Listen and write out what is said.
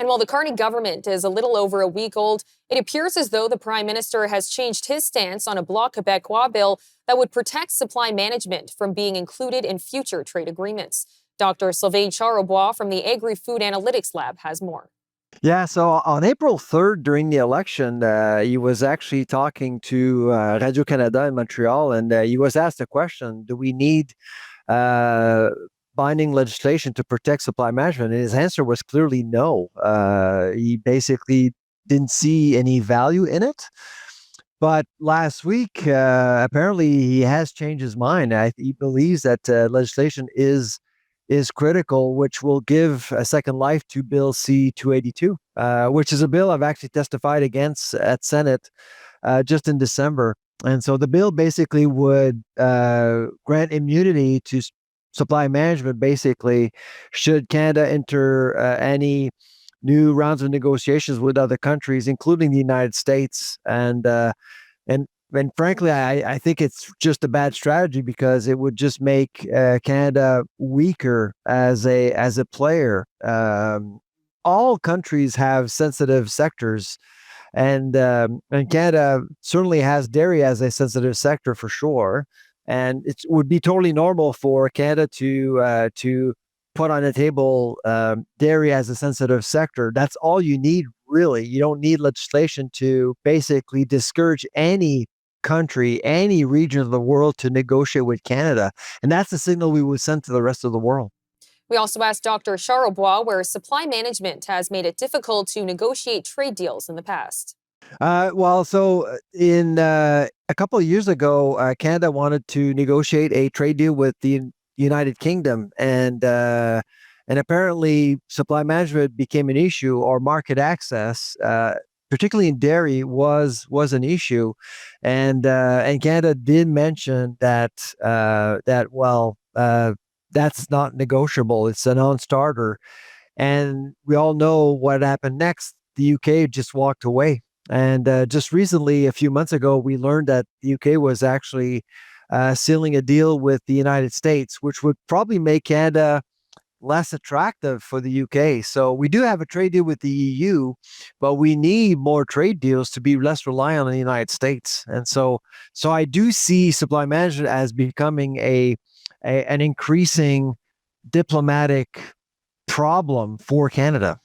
And while the Carney government is a little over a week old, it appears as though the Prime Minister has changed his stance on a Bloc Québécois bill that would protect supply management from being included in future trade agreements. Dr. Sylvain Charlebois from the Agri-Food Analytics Lab has more. Yeah, so on April 3rd during the election, he was actually talking to Radio-Canada in Montreal, and he was asked a question, do we need uh, binding legislation to protect supply management? And his answer was clearly no. He basically didn't see any value in it. But last week, apparently he has changed his mind. He believes that legislation is critical, which will give a second life to Bill C-282, which is a bill I've actually testified against at Senate just in December. And so the bill basically would grant immunity to supply management, basically, should Canada enter any new rounds of negotiations with other countries, including the United States. And and frankly, I think it's just a bad strategy because it would just make Canada weaker as a player. All countries have sensitive sectors, and Canada certainly has dairy as a sensitive sector for sure. And it would be totally normal for Canada to put on the table dairy as a sensitive sector. That's all you need, really. You don't need legislation to basically discourage any country, any region of the world to negotiate with Canada. And that's the signal we would send to the rest of the world. We also asked Dr. Charlebois where supply management has made it difficult to negotiate trade deals in the past. So in a couple of years ago, Canada wanted to negotiate a trade deal with the United Kingdom, and apparently supply management became an issue, or market access, particularly in dairy, was an issue, and Canada did mention that that's not negotiable. It's a non-starter, and we all know what happened next. The UK just walked away. And just recently, a few months ago, we learned that the UK was actually sealing a deal with the United States, which would probably make Canada less attractive for the UK. So we do have a trade deal with the EU, but we need more trade deals to be less reliant on the United States. And so I do see supply management as becoming an increasing diplomatic problem for Canada.